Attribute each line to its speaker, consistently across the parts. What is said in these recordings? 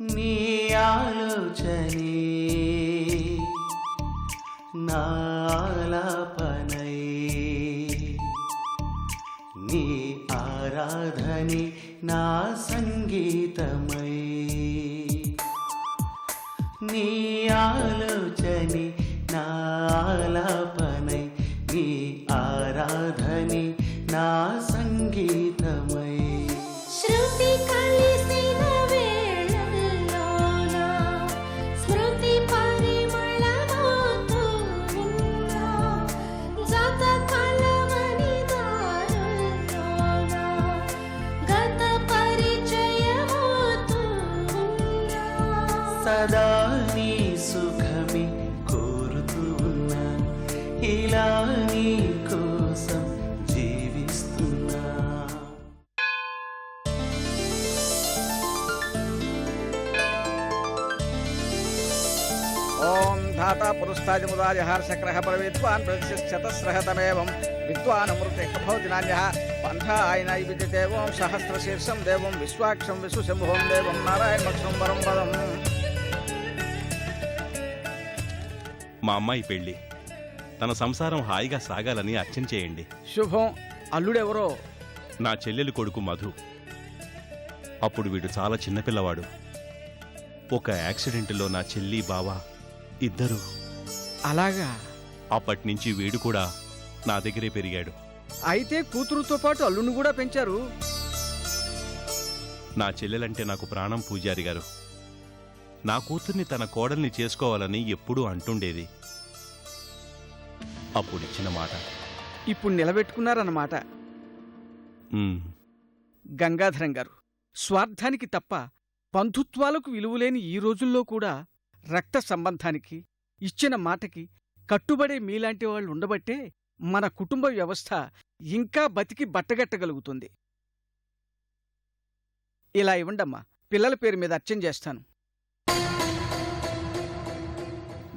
Speaker 1: నీ ఆలోచనే నాలాపనై, నీ ఆరాధనే నా సంగీతమై, నీ ఆలోచనే నాలాపనై, నీ ఆరాధనే నా సంగీతమై.
Speaker 2: శృతి కలిసిన వేళల్లోన స్మృతి పరిమళమవుతూ ఉన్నా, జత కలవని దారుల్లోన గత పరిచయమవుతూ ఉన్నా.
Speaker 1: సదా నీ సుఖమే కోరుతూ ఉన్నా, ఇలా నీ కోసం జీవిస్తున్నా.
Speaker 3: ఓం ధాతా పురుస్తాజముదాయ హర్షక్రహ పరవిద్వాన్ ప్రతిష్టతస్రహతమేవం విద్వానమృతే భవతి నాన్యః పంథాయన విద్యతే. ఓం సహస్రశీర్షం దేవం విశ్వాక్షం విశ్వశంభువం దేవం నారాయణమక్షం వరం పదం.
Speaker 4: మా అమ్మాయి పెళ్లి, తన సంసారం హాయిగా సాగాలని అర్చన చేయండి.
Speaker 3: శుభం. అల్లుడెవరో?
Speaker 4: నా చెల్లెలి కొడుకు మధు. అప్పుడు వీడు చాలా చిన్నపిల్లవాడు. ఒక యాక్సిడెంట్లో నా చెల్లి బావ ఇద్దరు.
Speaker 3: అలాగా?
Speaker 4: అప్పటినుంచి వీడు కూడా నా దగ్గరే పెరిగాడు.
Speaker 3: అయితే కూతురుతో పాటు అల్లుని కూడా పెంచారు.
Speaker 4: నా చెల్లెలంటే నాకు ప్రాణం పూజారి గారు. నా కూతుర్ని తన కోడల్ని చేసుకోవాలని ఎప్పుడూ అంటుండేది. అప్పుడిచ్చిన మాట
Speaker 3: ఇప్పుడు నిలబెట్టుకున్నారన్నమాట. గంగాధరం గారు, స్వార్థానికి తప్ప బంధుత్వాలకు విలువలేని ఈ రోజుల్లో కూడా రక్త సంబంధానికి, ఇచ్చిన మాటకి కట్టుబడే మీలాంటి వాళ్ళు ఉండబట్టే మన కుటుంబ వ్యవస్థ ఇంకా బతికి బట్టగట్టగలుగుతుంది. ఇలా ఇవ్వండమ్మా, పిల్లల పేరు మీద అర్చన చేస్తాను.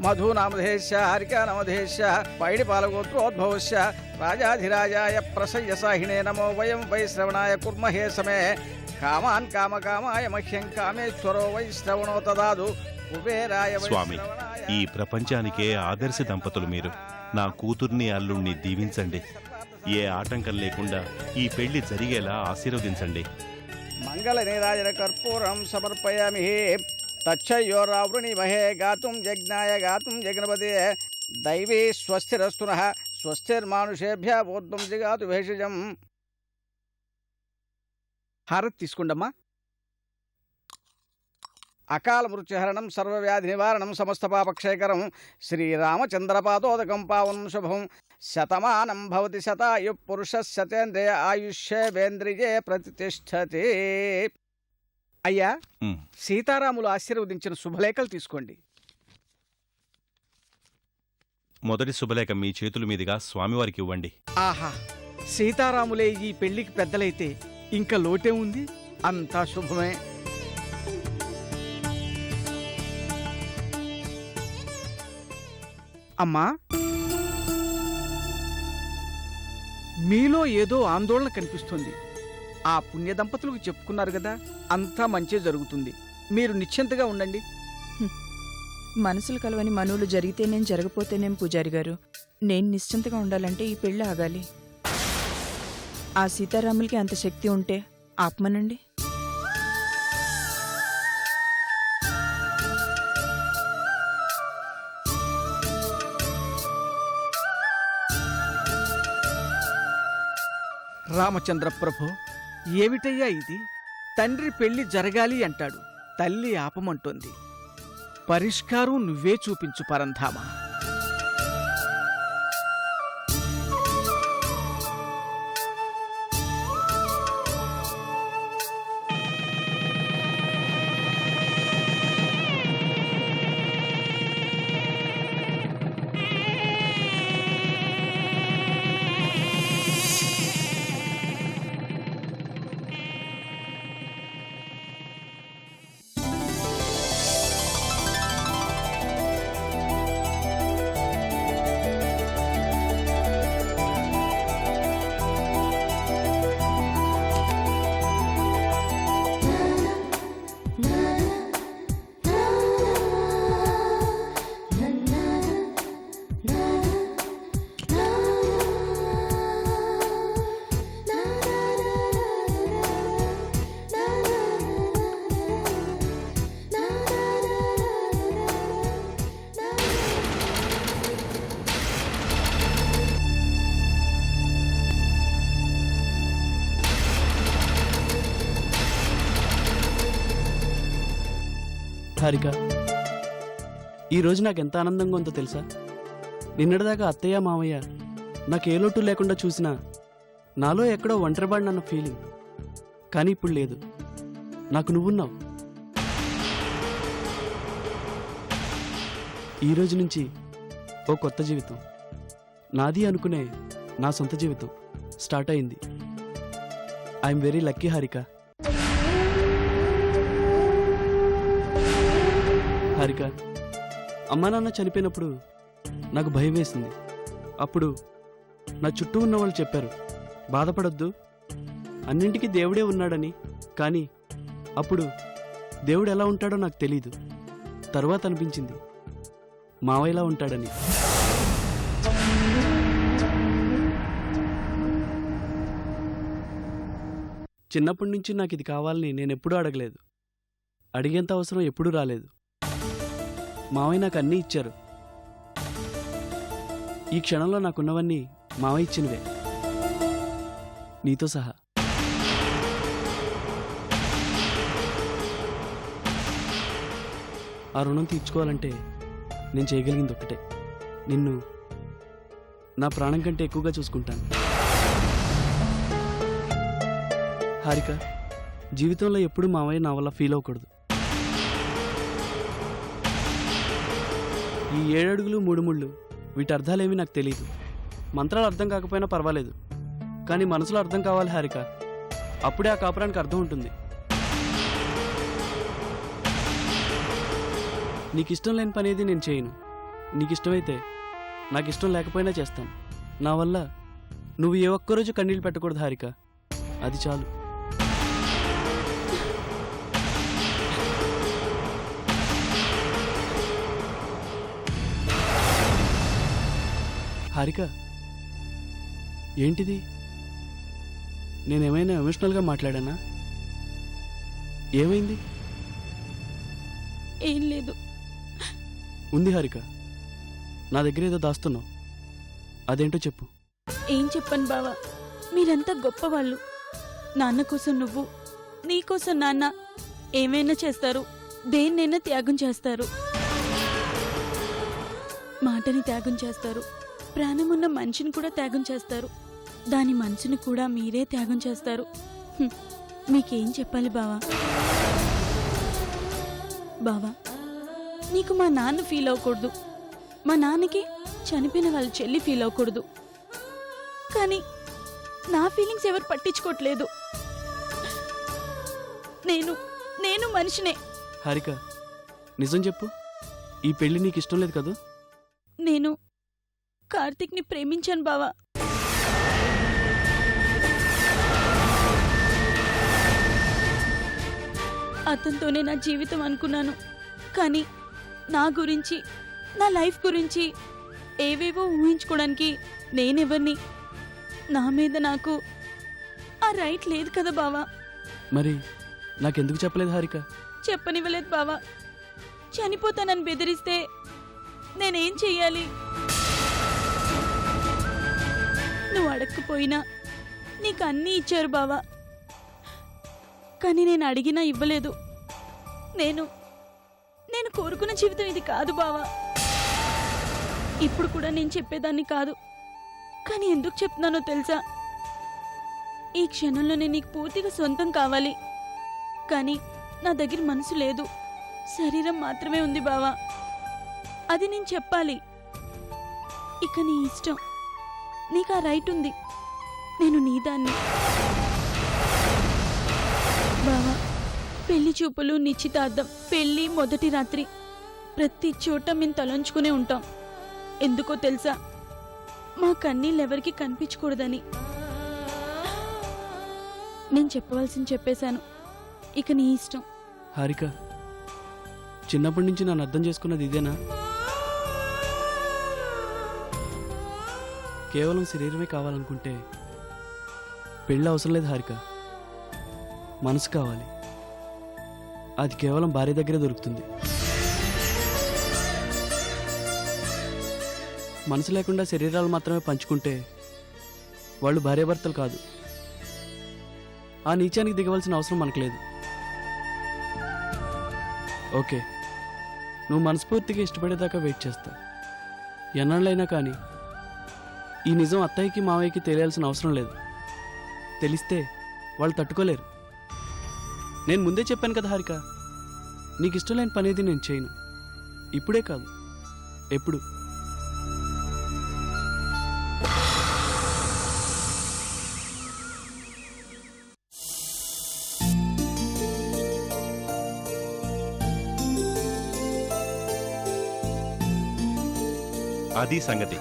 Speaker 3: మధునామధేశ హరికానమధేశ పైడి పాలగోత్రోద్భవశ రాజాధిరాజాయ ప్రసయ్యసాహినే నమో వయం వై శ్రవణాయ కుర్మహే సమే. కామాన్ కామకామాయ మహ్యం కామేశ్వరో వై శ్రవణో తదాదు కుబేరాయ వై
Speaker 4: స్వామి,
Speaker 3: శ్రవణాయ.
Speaker 4: ఈ ప్రపంచానికే ఆదర్శ దంపతులు మీరు. నా కూతుర్ని అల్లుణ్ణి దీవించండి. ఏ ఆటంకం లేకుండా ఈ పెళ్లి జరిగేలా ఆశీర్వదించండి.
Speaker 3: మంగళ నీరాజన కర్పూరం సమర్పయామి. తచ్చయోరావృణిమహే గాతుం యజ్ఞాయ గాతుం జగ్నపతే. దైవీ స్వస్తిరస్తునః స్వస్తిర్మానుషేభ్య ఊర్ధ్వం జిగాతు భేషజం. హారతి తీసుకుండమ్మా. అకాల మృత్యుహరణం సర్వవ్యాధి నివారణం సమస్త పాపక్షయకరం శ్రీరామచంద్రపాదోదకం పావనం శుభం. శతమానం భవతి శతాయు పురుష శతేంద్రియ ఆయుష్యేవేంద్రియే ప్రతిష్టతి. అయ్యా, సీతారాములు ఆశీర్వదించిన శుభలేఖలు తీసుకోండి.
Speaker 4: మొదటి శుభలేఖ మీ చేతుల మీదుగా స్వామివారికి ఇవ్వండి.
Speaker 3: ఆహా, సీతారాములే ఈ పెళ్లికి పెద్దలైతే ఇంకా లోటే ఉంది. అంతా శుభమే. అమ్మా, మీలో ఏదో ఆందోళన కనిపిస్తుంది. ఆ పుణ్య దంపతులకు చెప్పుకున్నారు కదా, అంతా మంచి జరుగుతుంది. మీరు నిశ్చింతగా ఉండండి.
Speaker 5: మనసులు కలవని మనవులు జరిగితేనేం జరగపోతేనేం పూజారి గారు, నేను నిశ్చింతగా ఉండాలంటే ఈ పెళ్ళి ఆగాలి. ఆ సీతారాములకి అంత శక్తి ఉంటే ఆపమనండి.
Speaker 3: రామచంద్ర ప్రభు, ఏమిటయ్యా ఇది? తండ్రి పెళ్లి జరగాలి అంటాడు, తల్లి ఆపమంటోంది. పరిష్కారం నువ్వే చూపించు పరంధామా.
Speaker 6: హారిక, ఈరోజు నాకు ఎంత ఆనందంగా ఉందో తెలుసా? నిన్నటిదాకా అత్తయ్య మామయ్య నాకు ఏ లోటు లేకుండా చూసినా నాలో ఎక్కడో ఒంటరిబాడినన్న ఫీలింగ్. కానీ ఇప్పుడు లేదు, నాకు నువ్వున్నావు. ఈరోజు నుంచి ఓ కొత్త జీవితం, నాది అనుకునే నా సొంత జీవితం స్టార్ట్ అయింది. I'm very lucky Harika. Harika, అమ్మా నాన్న చనిపోయినప్పుడు నాకు భయం వేసింది. అప్పుడు నా చుట్టూ ఉన్న వాళ్ళు చెప్పారు, బాధపడొద్దు, అన్నింటికీ దేవుడే ఉన్నాడని. కానీ అప్పుడు దేవుడు ఎలా ఉంటాడో నాకు తెలీదు. తరువాత అనిపించింది మావయ్యలా ఉంటాడని. చిన్నప్పటి నుంచి నాకు ఇది కావాలని నేను ఎప్పుడూ అడగలేదు. అడిగేంత అవసరం ఎప్పుడూ రాలేదు. మావయ్య నాకు అన్నీ ఇచ్చారు. ఈ క్షణంలో నాకున్నవన్నీ మావయ్య ఇచ్చినవే, నీతో సహా. ఆ రుణం తీర్చుకోవాలంటే నేను చేయగలిగింది ఒక్కటే, నిన్ను నా ప్రాణం కంటే ఎక్కువగా చూసుకుంటాను. హారిక, జీవితంలో ఎప్పుడూ మావయ్య నా వల్ల ఫీల్ అవ్వకూడదు. ఈ 7 అడుగులు 3 ముళ్ళు వీటి అర్థాలేమీ నాకు తెలియదు. మంత్రాలు అర్థం కాకపోయినా పర్వాలేదు, కానీ మనసులో అర్థం కావాలి హారిక. అప్పుడే ఆ కాపురానికి అర్థం ఉంటుంది. నీకు ఇష్టం లేని పని ఏది నేను చేయను. నీకు ఇష్టమైతే నాకు ఇష్టం లేకపోయినా చేస్తాను. నా వల్ల నువ్వు ఏ ఒక్కరోజు కన్నీళ్ళు పెట్టకూడదు హారిక, అది చాలు. హారిక, ఏంటిది? నేనేమైనా ఎమోషనల్గా మాట్లాడానా? ఏమైంది?
Speaker 5: ఏం లేదు.
Speaker 6: ఉంది హారిక, నా దగ్గర ఏదో దాస్తున్నావు. అదేంటో చెప్పు.
Speaker 5: ఏం చెప్పను బావా, మీరంతా గొప్పవాళ్ళు. నాన్న కోసం నువ్వు, నీకోసం నాన్న ఏమైనా చేస్తారు, దేన్నైనా త్యాగం చేస్తారు. మాటని త్యాగం చేస్తారు, ప్రాణమున్న మనిషిని కూడా త్యాగం చేస్తారు, దాని మనసుని కూడా మీరే త్యాగం చేస్తారు. మీకేం చెప్పాలి బావా? బావా, నీకు మా నాన్న ఫీల్ అవ్వకూడదు, మా నాన్నకి చనిపోయిన వాళ్ళ చెల్లి ఫీల్ అవ్వకూడదు. కానీ నా ఫీలింగ్స్ ఎవరు పట్టించుకోవట్లేదు. నేను మనిషినే.
Speaker 6: హారిక, నిజం చెప్పు, ఈ పెళ్లి నీకు ఇష్టం లేదు కదూ?
Speaker 5: నేను కార్తిక్ని ప్రేమించాను బావా. అతనితోనే నా జీవితం అనుకున్నాను. కానీ నా గురించి, నా లైఫ్ గురించి ఏవేవో ఊహించుకోవడానికి నేనెవరిని? నా మీద నాకు ఆ రైట్ లేదు కదా బావా.
Speaker 6: మరి నాకెందుకు చెప్పలేదు హారిక?
Speaker 5: చెప్పనివ్వలేదు బావా. చనిపోతానని బెదిరిస్తే నేనేం చెయ్యాలి? నువ్వు అడగకపోయినా నీకు అన్నీ ఇచ్చారు బావా. కానీ నేను అడిగినా ఇవ్వలేదు. నేను కోరుకున్న జీవితం ఇది కాదు బావా. ఇప్పుడు కూడా నేను చెప్పేదాన్ని కాదు. కానీ ఎందుకు చెప్తున్నానో తెలుసా? ఈ క్షణంలోనే నీకు పూర్తిగా సొంతం కావాలి. కానీ నా దగ్గర మనసు లేదు, శరీరం మాత్రమే ఉంది బావా. అది నేను చెప్పాలి. ఇక నీ ఇష్టం, నీకు ఆ రైట్ ఉంది. నేను నీదాన్ని బావా. పెళ్లి చూపులు, నిశ్చితార్థం, పెళ్లి మొదటి రాత్రి, ప్రతి చోట మేము తలంచుకునే ఉంటాం. ఎందుకో తెలుసా? మా కన్నీళ్ళెవరికి కనిపించకూడదని. నేను చెప్పవలసింది చెప్పేశాను. ఇక నీ ఇష్టం.
Speaker 6: హారిక, చిన్నప్పటి నుంచి నన్ను అర్థం చేసుకున్నది ఇదేనా? కేవలం శరీరమే కావాలనుకుంటే పెళ్ళి అవసరం లేదు హారిక. మనసు కావాలి. అది కేవలం భార్య దగ్గరే దొరుకుతుంది. మనసు లేకుండా శరీరాలు మాత్రమే పంచుకుంటే వాళ్ళు భార్యాభర్తలు కాదు. ఆ నీచానికి దిగవలసిన అవసరం మనకు లేదు. ఓకే, నువ్వు మనస్ఫూర్తిగా ఇష్టపడేదాకా వెయిట్ చేస్తా. ఎన్నాళ్ళైనా కానీ ఈ నిజం అత్తయ్యకి మావయ్యకి తెలియాల్సిన అవసరం లేదు. తెలిస్తే వాళ్ళు తట్టుకోలేరు. నేను ముందే చెప్పాను కదా హారిక, నీకు ఇష్టం లేని పనేది నేను చేయను. ఇప్పుడే కాదు, ఎప్పుడు.
Speaker 4: అది సంగతి.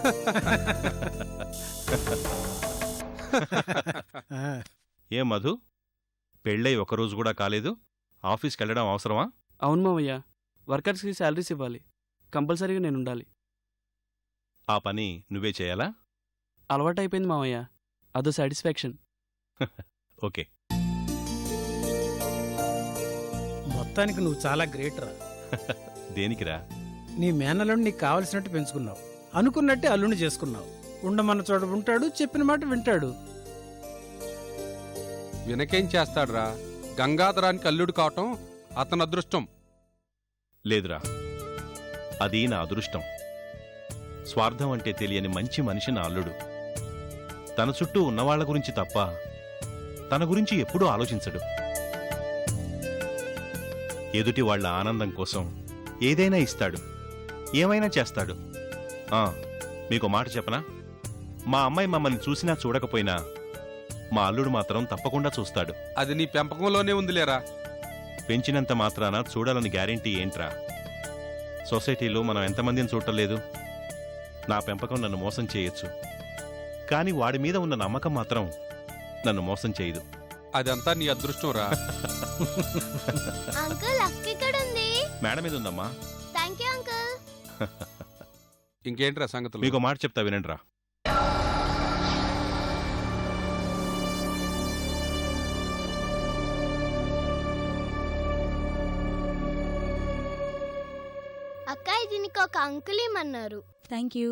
Speaker 4: ఏం మధు, పెళ్ళై ఒకరోజు కూడా కాలేదు, ఆఫీస్కి వెళ్ళడం అవసరమా?
Speaker 6: అవును మావయ్య, వర్కర్స్కి శాలరీస్ ఇవ్వాలి, కంపల్సరీగా నేను ఉండాలి.
Speaker 4: ఆ పని నువ్వే చేయాలా?
Speaker 6: అలవాటైపోయింది మావయ్య, అదో సాటిస్ఫాక్షన్.
Speaker 4: ఓకే.
Speaker 7: మొత్తానికి నువ్వు చాలా గ్రేట్ రా.
Speaker 4: దేనికిరా?
Speaker 7: నీ మేనల్లుని నీకు కావలసినట్టు పెంచుకున్నావు, అనుకున్నట్టే అల్లుని చేసుకున్నావు. ఉండమన్న చోట ఉంటాడు, చెప్పిన మాట వింటాడు.
Speaker 8: వినకేం చేస్తాడ్రా, గంగాధరానికి అల్లుడు కావటం అతని అదృష్టం.
Speaker 4: లేదురా, అది నా అదృష్టం. స్వార్థం అంటే తెలియని మంచి మనిషి నా అల్లుడు. తన చుట్టూ ఉన్నవాళ్ల గురించి తప్ప తన గురించి ఎప్పుడూ ఆలోచించడు. ఎదుటి వాళ్ల ఆనందం కోసం ఏదైనా ఇస్తాడు, ఏమైనా చేస్తాడు. మీకు మాట చెప్పనా, మా అమ్మాయి మమ్మల్ని చూసినా చూడకపోయినా మా అల్లుడు మాత్రం తప్పకుండా చూస్తాడు.
Speaker 8: అది నీ పెంపకంలోనే ఉందిలేరా.
Speaker 4: పెంచినంత మాత్రాన చూడాలని గ్యారెంటీ ఏంట్రా? సొసైటీలో మనం ఎంతమందిని చూడలేదు. నా పెంపకం నన్ను మోసం చేయొచ్చు, కానీ వాడి మీద ఉన్న నమ్మకం మాత్రం నన్ను మోసం చేయదు.
Speaker 8: అదంతా నీ అదృష్టం రా.
Speaker 2: అంకుల్ అక్క ఇక్కడ ఉంది.
Speaker 4: మేడ మీద ఉందమ్మా.
Speaker 2: Thank you uncle.
Speaker 8: ఇంకేంట్రా సంగతులు?
Speaker 4: మీకు మాట చెప్తా వినండిరా.
Speaker 2: అక్క ఇది నీకు ఒక అంకుల్ ఇమ్మన్నారు.
Speaker 5: Thank you.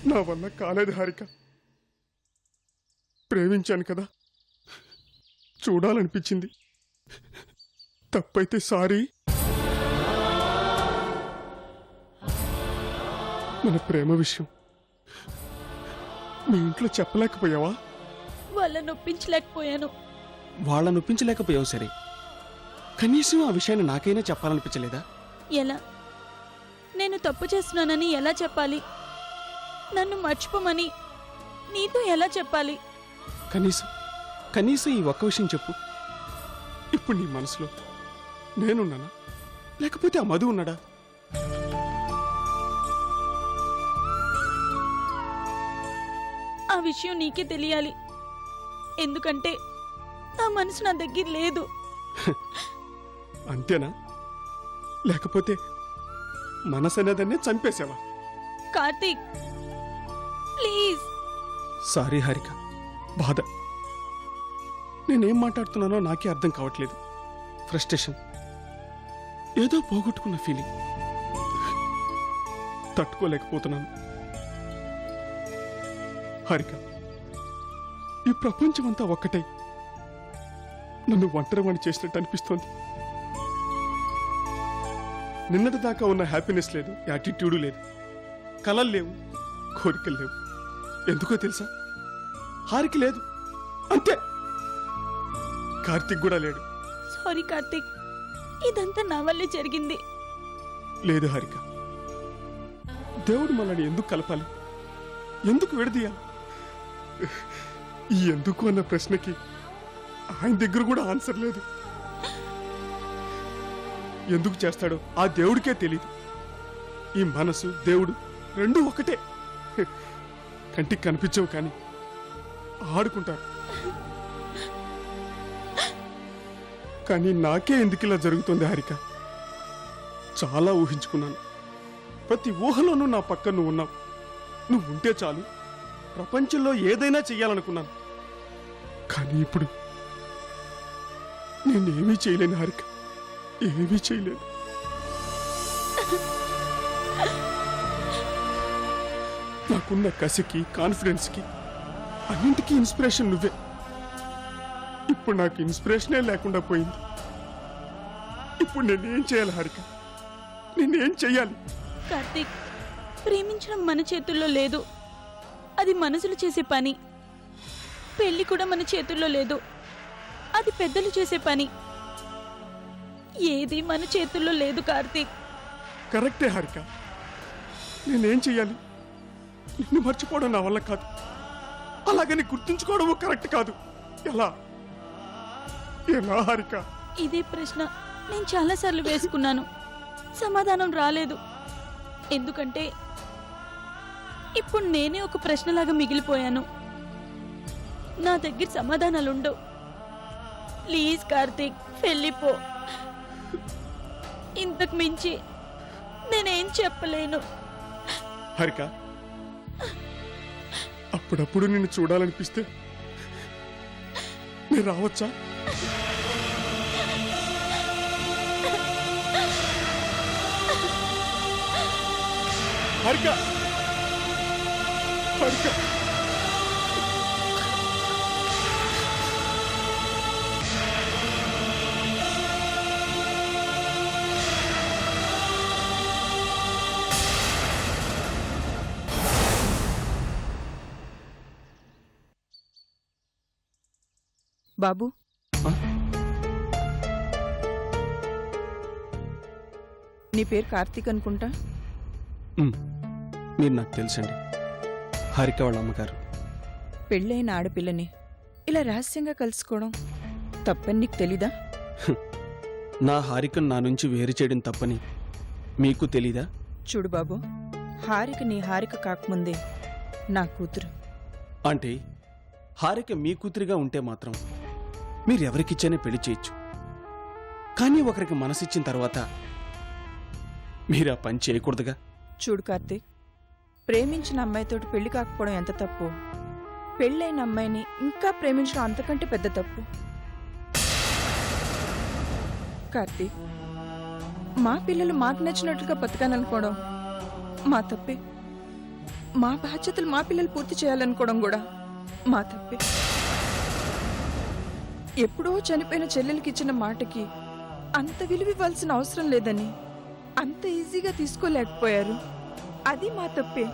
Speaker 9: నా వల్ల కాలేదు హారిక. ప్రేమించాను కదా, చూడాలనిపించింది. తప్పైతే సారీ. మన ప్రేమ విషయం మీ ఇంట్లో చెప్పలేకపోయావా?
Speaker 5: వాళ్ళని ఒప్పించలేకపోయాను.
Speaker 6: వాళ్ళని ఒప్పించలేకపోయావు సరే, కనీసం ఆ విషయాన్ని నాకైనా చెప్పాలనిపించలేదా?
Speaker 5: ఎలా? నేను తప్పు చేస్తున్నానని ఎలా చెప్పాలి? నన్ను మర్చిపోమని నీతో ఎలా చెప్పాలి?
Speaker 9: కనీసం ఈ ఒక్క విషయం చెప్పు. ఇప్పుడు నీ మనసులో నేనున్నానా, లేకపోతే ఆ మధు ఉన్నాడా?
Speaker 5: ఆ విషయం నీకే తెలియాలి, ఎందుకంటే ఆ మనసు నా దగ్గర లేదు.
Speaker 9: అంతేనా? లేకపోతే మనసు అనేదాన్నే చంపేశావా?
Speaker 5: కార్తీక్ ప్లీజ్.
Speaker 9: సారీ హారిక, బాధ. నేనేం మాట్లాడుతున్నానో నాకే అర్థం కావట్లేదు. ఫ్రస్ట్రేషన్, ఏదో పోగొట్టుకున్న ఫీలింగ్, తట్టుకోలేకపోతున్నాను. హారిక, ఈ ప్రపంచమంతా ఒక్కటే నన్ను ఒంటరివాణి చేసినట్టు అనిపిస్తోంది. నిన్నటి దాకా ఉన్న హ్యాపీనెస్ లేదు, యాటిట్యూడు లేదు, కలలు లేవు, కోరికలు లేవు. ఎందుకో తెలుసా? హారిక లేదు, అంతే. కార్తీక్ కూడా లేడు.
Speaker 5: సారీ కార్తీక్, ఇదంతా నా వల్లే జరిగింది.
Speaker 9: లేదు హారిక, దేవుడు మనల్ని ఎందుకు కలపాలి, ఎందుకు విడదీయాలి? ఈ ఎందుకు అన్న ప్రశ్నకి ఆయన దగ్గర కూడా ఆన్సర్ లేదు. ఎందుకు చేస్తాడో ఆ దేవుడికే తెలియదు. ఈ మనసు దేవుడు రెండూ ఒకటే. కంటికి కనిపించవు కానీ ఆడుకుంటారు. కానీ నాకే ఎందుకు ఇలా జరుగుతుంది హారిక? చాలా ఊహించుకున్నాను. ప్రతి ఊహలోనూ నా పక్కన నువ్వు ఉన్నావు. నువ్వు ఉంటే చాలు, ప్రపంచంలో ఏదైనా చెయ్యాలనుకున్నాను. కానీ ఇప్పుడు నేనేమీ చేయలేను హారిక, ఏమీ చేయలేను. నాకున్న కసికి, కాన్ఫిడెన్స్కి, అన్నింటికీ ఇన్స్పిరేషన్ నువ్వే. ఇప్పుడు నాకు ఇన్స్పిరేషనే లేకుండా పోయింది. ఇప్పుడు నేనేం చేయాలి హారిక? నేనేం చెయ్యాలి?
Speaker 5: కార్తీక్, ప్రేమించడం మన చేతుల్లో లేదు. అది మనసులు చేసే పని. పెళ్లి కూడా మన చేతుల్లో లేదు. అది పెద్దలు చేసే పని. ఏది మన చేతుల్లో లేదు కార్తీక్.
Speaker 9: కరెక్టే హారిక. నేనేం చెయ్యాలి? నిన్ను మర్చిపోవడం నా వల్ల కాదు. అలాగని గుర్తుంచుకోవడము కరెక్ట్ కాదు. ఎలా ఎలా హారిక?
Speaker 5: ఇదే ప్రశ్న నేను చాలాసార్లు వేసుకున్నాను. సమాధానం రాలేదు. ఎందుకంటే ఇప్పుడు నేనే ఒక ప్రశ్నలాగా మిగిలిపోయాను. నా దగ్గర సమాధానాలుండవు. ప్లీజ్ కార్తీక్, వెళ్ళిపో. ఇంతకు మించి నేనేం చెప్పలేను.
Speaker 9: హారిక, అప్పుడప్పుడు నిన్ను చూడాలనిపిస్తే నేను రావచ్చా? హారిక, హారిక,
Speaker 5: బాబు, నీ పేరు కార్తీక్ అనుకుంటా.
Speaker 6: మీరు నాకు తెలుసండి, హారిక వాళ్ళ అమ్మగారు.
Speaker 5: పెళ్ళైన ఆడపిల్లని ఇలా రహస్యంగా కలుసుకోవడం తప్పని నీకు తెలీదా?
Speaker 6: నా హారికను నా నుంచి వేరు చేయడం తప్పని మీకు తెలీదా?
Speaker 5: చూడు బాబు, హారిక నీ హారిక కాకముందే నా కూతురు.
Speaker 6: అంటే హారిక మీ కూతురిగా ఉంటే మాత్రం మీరెవరికిచ్చానే పెళ్లి చేయొచ్చు. కానీ ఒకరికి మనసిచ్చిన తర్వాత మీరు ఆ పని చేయకూడదుగా.
Speaker 5: చూడు కార్తీక్, ప్రేమించిన అమ్మాయితోటి పెళ్లి కాకపోవడం ఎంత తప్పు, పెళ్ళైన అమ్మాయిని ఇంకా ప్రేమించడం అంతకంటే పెద్ద తప్పు. కార్తీక్, మా పిల్లలు మాకు నచ్చినట్లుగా బతకాలనుకోవడం మా తప్పే. మా బాధ్యతలు మా పిల్లలు పూర్తి చేయాలనుకోవడం కూడా మా తప్పే. ఎప్పుడో చనిపోయిన చెల్లెలకి ఇచ్చిన మాటకి అంత విలువ ఇవ్వాల్సిన అవసరం లేదని అంత ఈజీగా తీసుకోలేకపోయారు. అది మా తప్పే.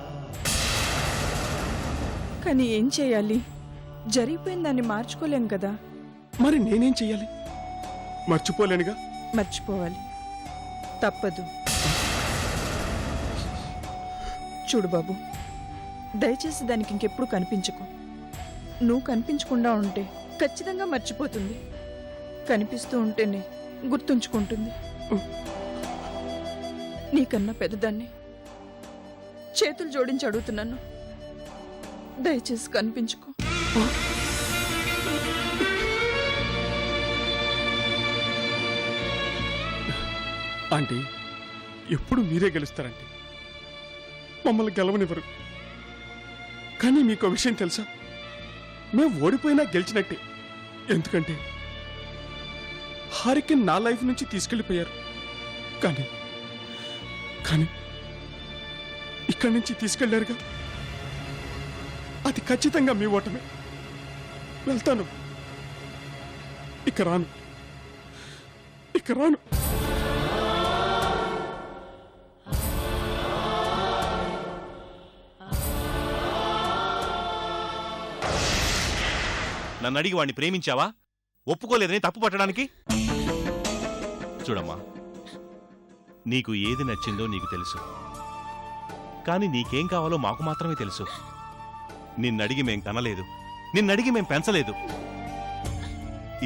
Speaker 5: కానీ ఏం చేయాలి? జరిగిపోయిన దాన్ని మార్చుకోలేం కదా.
Speaker 9: మరి నేనేం చెయ్యాలి? మర్చిపోలేనుగా.
Speaker 5: మర్చిపోవాలి, తప్పదు. చూడు బాబు, దయచేసి దానికి ఇంకెప్పుడు కనిపించకు. నువ్వు కనిపించకుండా ఉంటే ఖచ్చితంగా మర్చిపోతుంది. కనిపిస్తూ ఉంటేనే గుర్తుంచుకుంటుంది. నీకన్నా పెద్దదాన్ని చేతులు జోడించి అడుగుతున్నాను, దయచేసి కనిపించుకో.
Speaker 9: ఆంటీ, ఎప్పుడు మీరే గెలుస్తారంటే మమ్మల్ని గెలవనివ్వరు. కానీ మీకు విషయం తెలుసా? మేము ఓడిపోయినా గెలిచినట్టే. ఎందుకంటే హారిక నా లైఫ్ నుంచి తీసుకెళ్ళిపోయారు. కానీ కానీ ఇక్కడి నుంచి తీసుకెళ్లారుగా, అది ఖచ్చితంగా మీ ఓటమే. వెళ్తాను, ఇక రాను, ఇక రాను.
Speaker 4: నన్ను అడిగి వాడిని ప్రేమించావా? ఒప్పుకోలేదని తప్పు పట్టడానికి? చూడమ్మా, నీకు ఏది నచ్చిందో నీకు తెలుసు. కానీ నీకేం కావాలో మాకు మాత్రమే తెలుసు. నిన్నడిగి మేం కనలేదు, నిన్నడిగి మేం పెంచలేదు.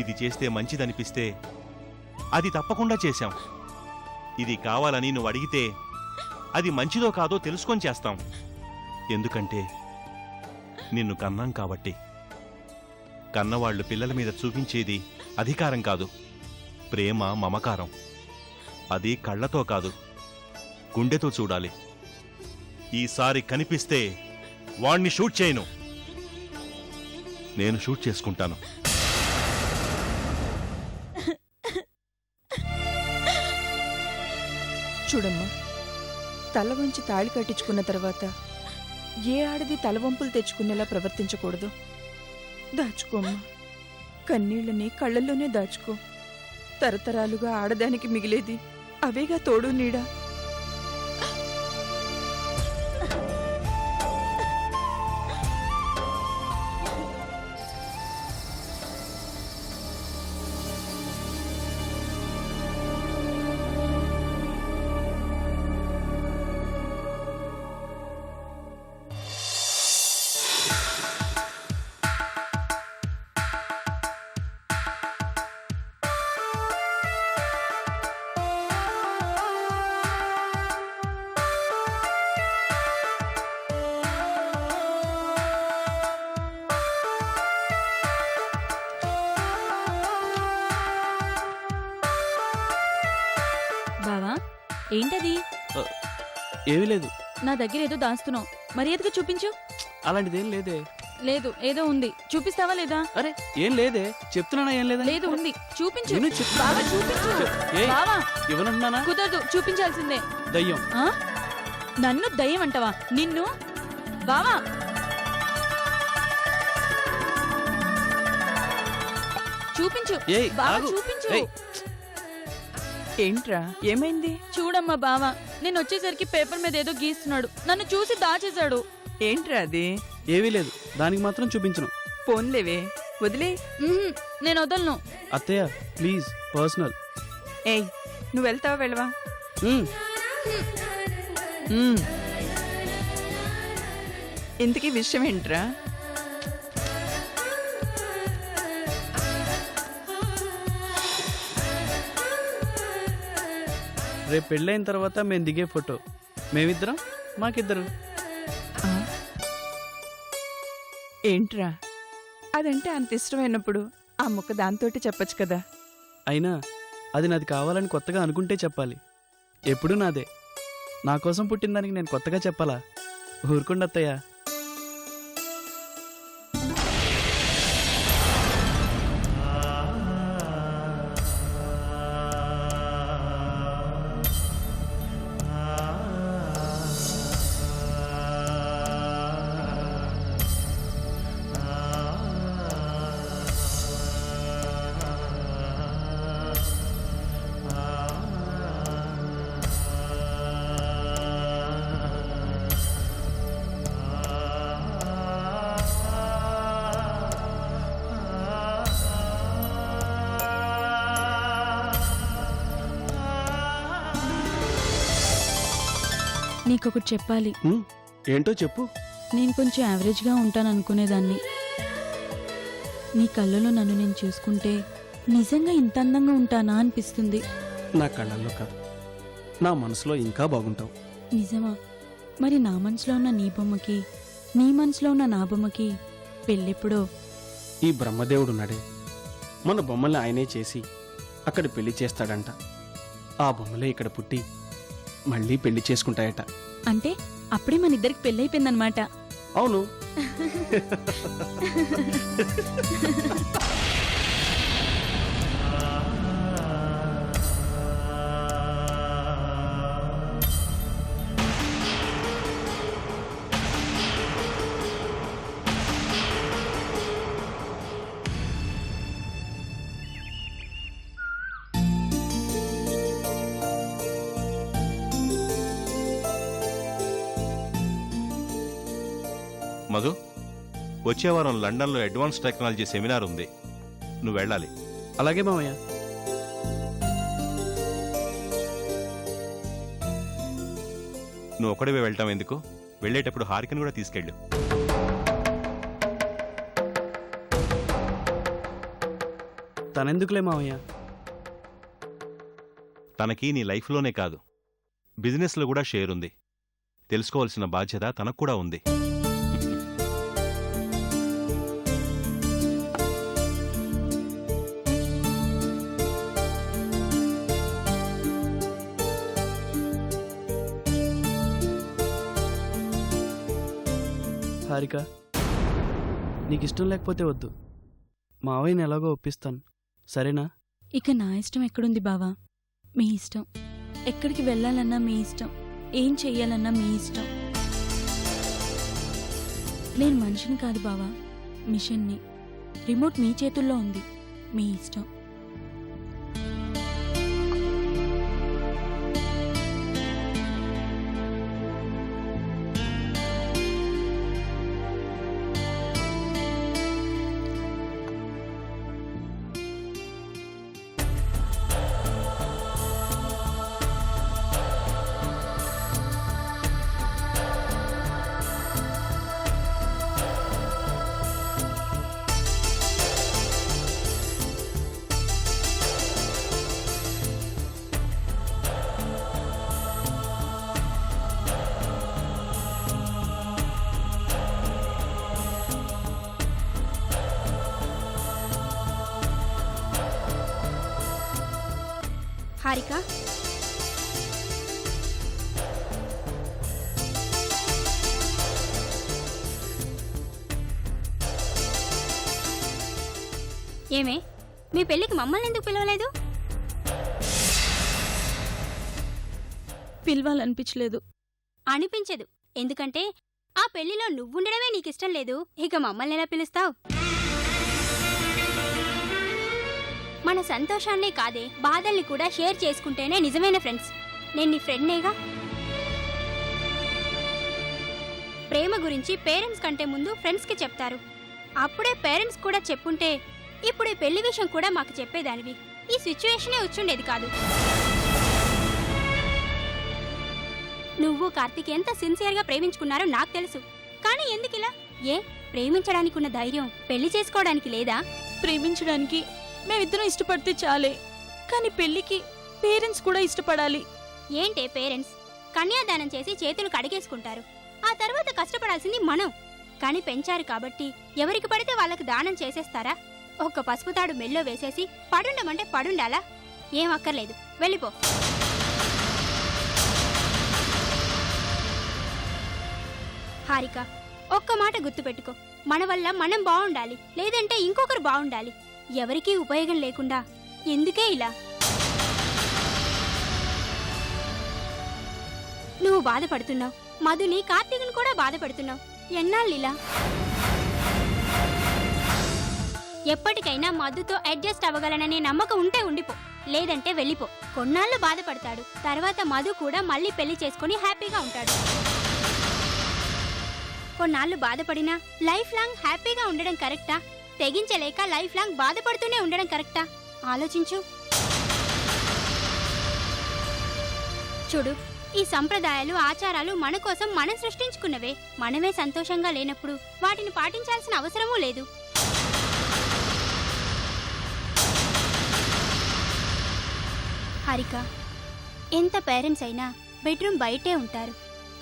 Speaker 4: ఇది చేస్తే మంచిదనిపిస్తే అది తప్పకుండా చేశాం. ఇది కావాలని నువ్వు అడిగితే అది మంచిదో కాదో తెలుసుకొని చేస్తాం. ఎందుకంటే నిన్ను కన్నాం కాబట్టి. కన్నవాళ్లు పిల్లల మీద చూపించేది అధికారం కాదు, ప్రేమ, మమకారం. అది కళ్ళతో కాదు, గుండెతో చూడాలి. ఈసారి కనిపిస్తే వాణ్ణి షూట్ చేయను, నేను షూట్ చేసుకుంటాను.
Speaker 5: చూడమ్మా, తల వంచి తాళి కట్టించుకున్న తర్వాత ఏ ఆడది తలవంపులు తెచ్చుకునేలా ప్రవర్తించకూడదు. దాచుకోమ్మా, కన్నీళ్ళని కళ్ళల్లోనే దాచుకో. తరతరాలుగా ఆడదానికి మిగిలేది అవేగా తోడు నీడా.
Speaker 10: బావా, ఏంటది?
Speaker 6: ఏమీ లేదు.
Speaker 10: నా దగ్గర ఏదో దాస్తున్నావు, మర్యాదగా చూపించు.
Speaker 6: అలాంటిదేం లేదే.
Speaker 10: లేదు, ఏదో ఉంది. చూపిస్తావా లేదా?
Speaker 6: అరే ఏం లేదే, చెప్తున్నానా ఏం లేదా?
Speaker 10: లేదు, ఉంది. చూపించు.
Speaker 6: నేను చెప్తున్నా.
Speaker 10: బావా, చూపించు.
Speaker 6: ఏయ్,
Speaker 10: బావా,
Speaker 6: ఇవ్వనంటున్నానా?
Speaker 10: కుదరదు, చూపించాల్సిందే.
Speaker 6: దయ్యం.
Speaker 10: ఆ? నన్ను దయ్యం అంటావా? నిన్ను. బావా, చూపించు.
Speaker 6: ఏయ్,
Speaker 10: బావా,
Speaker 6: ఆగు.
Speaker 10: చూపించు.
Speaker 6: ఏయ్.
Speaker 5: ఏంట్రా, ఏమైంది?
Speaker 10: చూడమ్మా బావా, నేను వచ్చేసరికి పేపర్ మీద ఏదో గీస్తున్నాడు. నన్ను చూసి దాచేశాడు.
Speaker 5: ఏంట్రా అది?
Speaker 6: ఏమీ లేదు, దానికి మాత్రం చూపించను.
Speaker 5: ఫోన్లేవే, వదిలే.
Speaker 10: ఉహుం, నేను వదలను.
Speaker 6: అత్తయ్య ప్లీజ్, పర్సనల్.
Speaker 5: ఏయ్, నువ్వు వెళ్తావా వెళ్ళవా? ఇంతకీ విషయం ఏంట్రా?
Speaker 6: రేపు పెళ్ళైన తర్వాత మేము దిగే ఫోటో, మేమిద్దరం, మాకిద్దరు.
Speaker 5: ఏంట్రా, అదంటే అంత ఇష్టమైనప్పుడు ఆ ముక్క దాంతోటి చెప్పొచ్చు కదా.
Speaker 6: అయినా అది నాది కావాలని కొత్తగా అనుకుంటే చెప్పాలి. ఎప్పుడూ నాదే. నా కోసం పుట్టిన దానికి నేను కొత్తగా చెప్పాలా? ఊరుకుండా అత్తయ్య.
Speaker 10: నీకొకటి చెప్పాలి.
Speaker 6: ఏంటో చెప్పు.
Speaker 10: నేను కొంచెం యావరేజ్గా ఉంటాను అనుకునేదాన్ని. నీ కళ్ళలో నన్ను నేను చూసుకుంటే నిజంగా ఇంత అందంగా ఉంటానా అనిపిస్తుంది.
Speaker 6: నా కళ్ళల్లో కాదు, నా మనసులో ఇంకా బాగుంటావు.
Speaker 10: నిజమా? మరి నా మనసులో ఉన్న నీ బొమ్మకి, నీ మనసులో ఉన్న నా బొమ్మకి పెళ్ళెప్పుడో?
Speaker 9: ఈ బ్రహ్మదేవుడున్నాడే, మన బొమ్మల్ని ఆయనే చేసి అక్కడ పెళ్లి చేస్తాడంట. ఆ బొమ్మలే ఇక్కడ పుట్టి మళ్ళీ పెళ్లి చేసుకుంటాయట.
Speaker 10: అంటే అప్పుడే మన ఇద్దరికి పెళ్ళైపోయిందనమాట.
Speaker 9: అవును.
Speaker 4: మధు, వచ్చే వారం లండన్లో అడ్వాన్స్ టెక్నాలజీ సెమినార్ ఉంది, నువ్వు వెళ్ళాలి.
Speaker 6: అలాగే మామయ్య.
Speaker 4: నువ్వు ఒక్కడివే వెళ్తావు ఎందుకు? వెళ్ళేటప్పుడు హారికను కూడా తీసుకెళ్ళు.
Speaker 6: తనెందుకులే మావయ్య.
Speaker 4: తనకి నీ లైఫ్లోనే కాదు, బిజినెస్లో కూడా షేర్ ఉంది. తెలుసుకోవాల్సిన బాధ్యత తనకు కూడా ఉంది.
Speaker 6: హారిక, నీకు ఇష్టం లేకపోతే వద్దు. మావయ్యని ఎలాగో ఒప్పిస్తాను, సరేనా?
Speaker 10: ఇక నా ఇష్టం ఎక్కడుంది బావా? మీ ఇష్టం. ఎక్కడికి వెళ్ళాలన్నా మీ ఇష్టం, ఏం చెయ్యాలన్నా మీ ఇష్టం. నేను మనిషిని కాదు బావా, మిషన్ని. రిమోట్ మీ చేతుల్లో ఉంది, మీ ఇష్టం.
Speaker 11: హారిక, ఏమే మీ పెళ్ళికి మమ్మల్ని ఎందుకు పిలవలేదు?
Speaker 10: పిలవాలనిపించలేదు.
Speaker 11: అనిపించదు, ఎందుకంటే ఆ పెళ్లిలో నువ్వుండడమే నీకిష్టం లేదు. ఇక మమ్మల్ని ఎలా పిలుస్తావు? మన సంతోషాన్నే కాదే, బాధల్ని కూడా షేర్ చేసుకుంటేనే నిజమైన ఫ్రెండ్స్. నేను నీ ఫ్రెండ్నేగా. ప్రేమ గురించి పేరెంట్స్ కంటే ముందు ఫ్రెండ్స్కి చెప్తారు. అప్పుడే పేరెంట్స్ కూడా చెప్పుంటే ఇప్పుడు ఈ పెళ్లి విషయం కూడా మాకు చెప్పేదానివి. ఈ సిచ్యువేషనే వచ్చుండేది కాదు. నువ్వు కార్తీక్ ఎంత సిన్సియర్గా ప్రేమించుకున్నారో నాకు తెలుసు. కానీ ఎందుకిలా? ఏ ప్రేమించడానికి ఉన్న ధైర్యం పెళ్లి చేసుకోవడానికి లేదా?
Speaker 10: ప్రేమించడానికి మేమిద్దరం ఇష్టపడితే చాలే, కానీ పెళ్లికి పేరెంట్స్ కూడా ఇష్టపడాలి.
Speaker 11: ఏంటే పేరెంట్స్? కన్యాదానం చేసి చేతులు కడిగేసుకుంటారు. ఆ తర్వాత కష్టపడాల్సింది మనం. కానీ పెంచారు కాబట్టి ఎవరికి పడితే వాళ్ళకి దానం చేసేస్తారా? ఒక్క పసుపుతాడు మెల్లో వేసేసి పడుండమంటే పడుండాలా? ఏం అక్కర్లేదు, వెళ్ళిపో. హారిక, ఒక్క మాట గుర్తుపెట్టుకో, మన వల్ల మనం బాగుండాలి, లేదంటే ఇంకొకరు బాగుండాలి. ఎవరికీ ఉపయోగం లేకుండా ఎందుకే ఇలా? నువ్వు బాధపడుతున్నావు, మధుని కార్తీకుని కూడా బాధపడుతున్నావు. ఎన్నాళ్ళిలా? ఎప్పటికైనా మధుతో అడ్జస్ట్ అవ్వగలననే నమ్మకం ఉంటే ఉండిపో, లేదంటే వెళ్ళిపో. కొన్నాళ్ళు బాధపడతాడు, తర్వాత మధు కూడా మళ్ళీ పెళ్లి చేసుకుని హ్యాపీగా ఉంటాడు. కొన్నాళ్ళు బాధపడినా లైఫ్ లాంగ్ హ్యాపీగా ఉండడం కరెక్టా? తెగించలేక లైఫ్ లాంగ్ బాధపడుతూనే ఉండడం కరెక్టా? ఆలోచించు. చూడు, ఈ సంప్రదాయాలు ఆచారాలు మన కోసం మనం సృష్టించుకున్నవే. మనమే సంతోషంగా లేనప్పుడు వాటిని పాటించాల్సిన అవసరమూ లేదు. హారిక, ఎంత పేరెంట్స్ అయినా బెడ్రూమ్ బయటే ఉంటారు.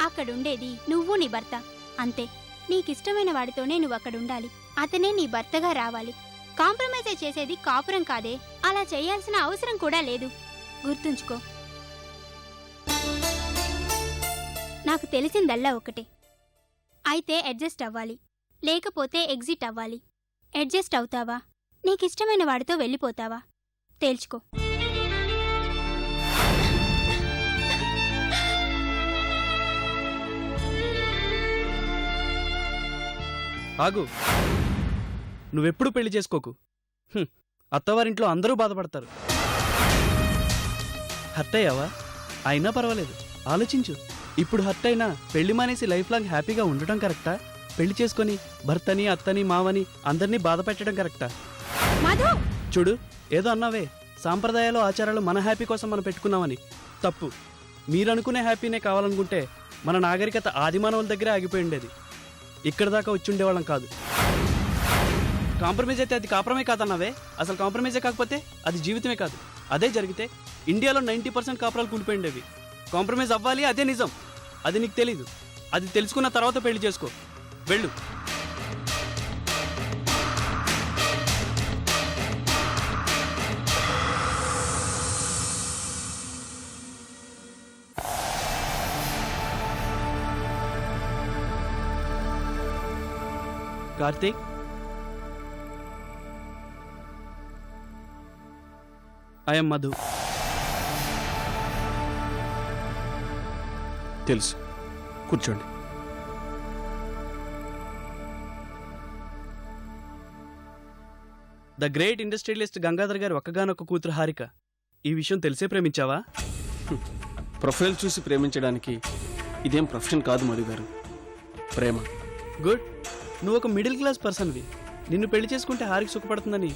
Speaker 11: అక్కడుండేది నువ్వు నీ భర్త, అంతే. నీకిష్టమైన వాడితోనే నువ్వు అక్కడుండాలి, అతనే నీ భర్తగా రావాలి. కాంప్రమైజ్ చేసేది కాపురం కాదే. అలా చేయాల్సిన అవసరం కూడా లేదు, గుర్తుంచుకో. నాకు తెలిసిందల్లా ఒకటే, అయితే అడ్జస్ట్ అవ్వాలి, లేకపోతే ఎగ్జిట్ అవ్వాలి. అడ్జస్ట్ అవుతావా? నీకిష్టమైన వాడితో వెళ్ళిపోతావా? తేల్చుకో.
Speaker 6: ఆగు, నువ్వెప్పుడు పెళ్లి చేసుకోకు. అత్తవారింట్లో అందరూ బాధపడతారు. హర్ట్ అయ్యావా? అయినా పర్వాలేదు, ఆలోచించు. ఇప్పుడు హర్ట్ అయినా పెళ్లి మానేసి లైఫ్ లాంగ్ హ్యాపీగా ఉండటం కరెక్టా? పెళ్లి చేసుకొని భర్తని అత్తని మావని అందరినీ బాధ పెట్టడం కరెక్టా? చూడు, ఏదో అన్నావే, సాంప్రదాయాలు ఆచారాలు మన హ్యాపీ కోసం మనం పెట్టుకున్నామని. తప్పు. మీరనుకునే హ్యాపీనే కావాలనుకుంటే మన నాగరికత ఆదిమానవుల దగ్గరే ఆగిపోయి ఉండేది. ఇక్కడ దాకా వచ్చి ఉండేవాళ్ళం కాదు. కాంప్రమైజ్ అయితే అది కాపురమే కాదన్నావే. అసలు కాంప్రమైజే కాకపోతే అది జీవితమే కాదు. అదే జరిగితే ఇండియాలో 90% కాపురాలు కూలిపోయిండేవి. కాంప్రమైజ్ అవ్వాలి, అదే నిజం. అది నీకు తెలీదు. అది తెలుసుకున్న తర్వాత పెళ్లి చేసుకో. వెళ్ళు. కార్తీక్, ఐఎమ్ మధు.
Speaker 9: తెలుసు, కూర్చోండి.
Speaker 6: ద గ్రేట్ ఇండస్ట్రియలిస్ట్ గంగాధర్ గారి ఒక్కగానొక్క కూతురు హారిక. ఈ విషయం తెలిసే ప్రేమించావా?
Speaker 9: ప్రొఫైల్ చూసి ప్రేమించడానికి ఇదేం ప్రొఫెషన్ కాదు మధు గారు. ప్రేమ.
Speaker 6: గుడ్. నువ్వు ఒక మిడిల్ క్లాస్ పర్సన్వి. నిన్ను పెళ్లి చేసుకుంటే హారిక సుఖపడుతుందని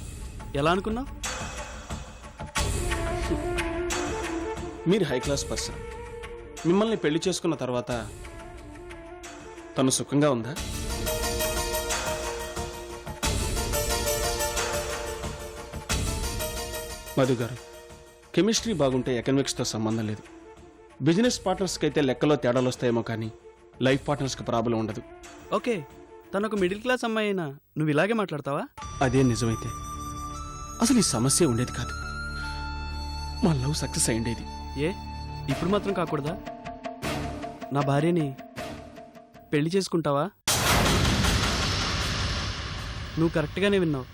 Speaker 6: ఎలా అనుకున్నావు?
Speaker 9: మీరు హై క్లాస్ పర్సన్. మిమ్మల్ని పెళ్లి చేసుకున్న తర్వాత తను సుఖంగా ఉందా? మధు గారు, కెమిస్ట్రీ బాగుంటే ఎకనామిక్స్తో సంబంధం లేదు. బిజినెస్ పార్ట్నర్స్కి అయితే లెక్కలో తేడాలు వస్తాయేమో కానీ లైఫ్ పార్ట్నర్స్కి ప్రాబ్లం ఉండదు.
Speaker 6: ఓకే, తను ఒక మిడిల్ క్లాస్ అమ్మాయి అయినా నువ్వు ఇలాగే మాట్లాడతావా?
Speaker 9: అదే నిజమైతే అసలు ఈ సమస్య ఉండేది కాదు. మా లవ్ సక్సెస్ అయ్యేది.
Speaker 6: ఏ ఇప్పుడు మాత్రం కాకూడదా? నా భార్యని పెళ్లి చేసుకుంటావా? నువ్వు కరెక్ట్గానే విన్నావు.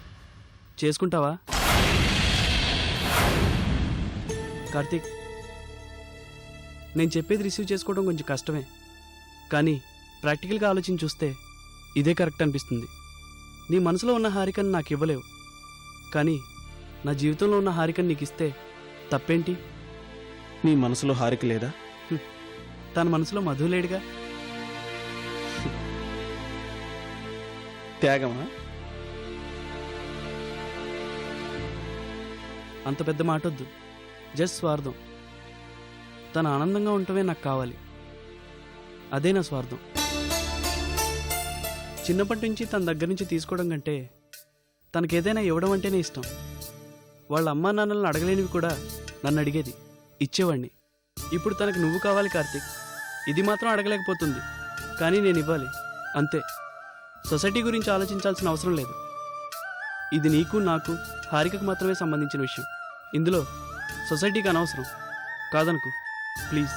Speaker 6: చేసుకుంటావా? కార్తీక్, నేను చెప్పేది రిసీవ్ చేసుకోవడం కొంచెం కష్టమే, కానీ ప్రాక్టికల్గా ఆలోచించి చూస్తే ఇదే కరెక్ట్ అనిపిస్తుంది. నీ మనసులో ఉన్న హారికను నాకు ఇవ్వలేవు, కానీ నా జీవితంలో ఉన్న హారికను నీకు ఇస్తే తప్పేంటి?
Speaker 9: నీ మనసులో హారిక లేదా?
Speaker 6: తన మనసులో మధు లేడుగా.
Speaker 9: త్యాగమా?
Speaker 6: అంత పెద్ద మాటొద్దు. జస్ట్ స్వార్థం. తను ఆనందంగా ఉండటమే నాకు కావాలి. అదే నా స్వార్థం. చిన్నప్పటి నుంచి తన దగ్గర నుంచి తీసుకోవడం కంటే తనకేదైనా ఇవ్వడం అంటేనే ఇష్టం. వాళ్ళ అమ్మా నాన్నలను అడగలేనివి కూడా నన్ను అడిగేది, ఇచ్చేవాడిని. ఇప్పుడు తనకు నువ్వు కావాలి కార్తీక్. ఇది మాత్రం అడగలేకపోతుంది, కానీ నేను ఇవ్వాలి అంతే. సొసైటీ గురించి ఆలోచించాల్సిన అవసరం లేదు. ఇది నీకు, నాకు, హారికకు మాత్రమే సంబంధించిన విషయం. ఇందులో సొసైటీకి అనవసరం. కాదనుకు ప్లీజ్.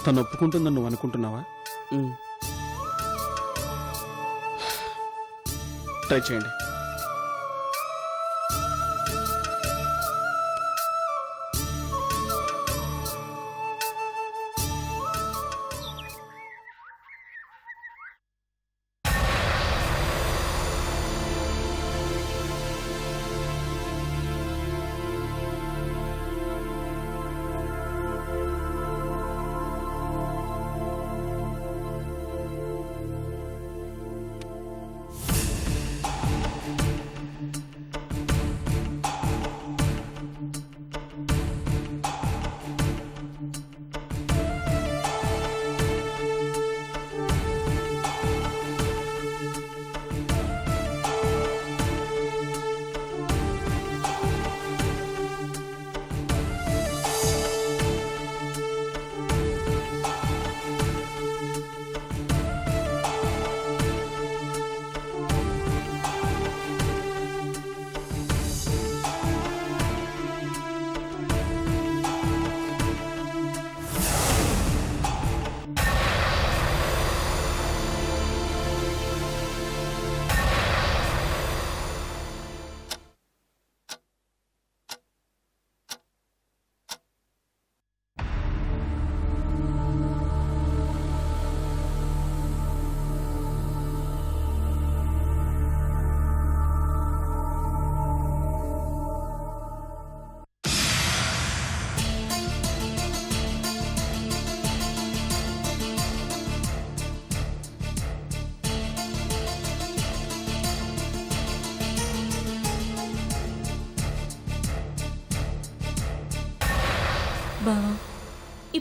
Speaker 9: తను ఒప్పుకుంటుందని నువ్వు అనుకుంటున్నావా? ట్రై చేయండి.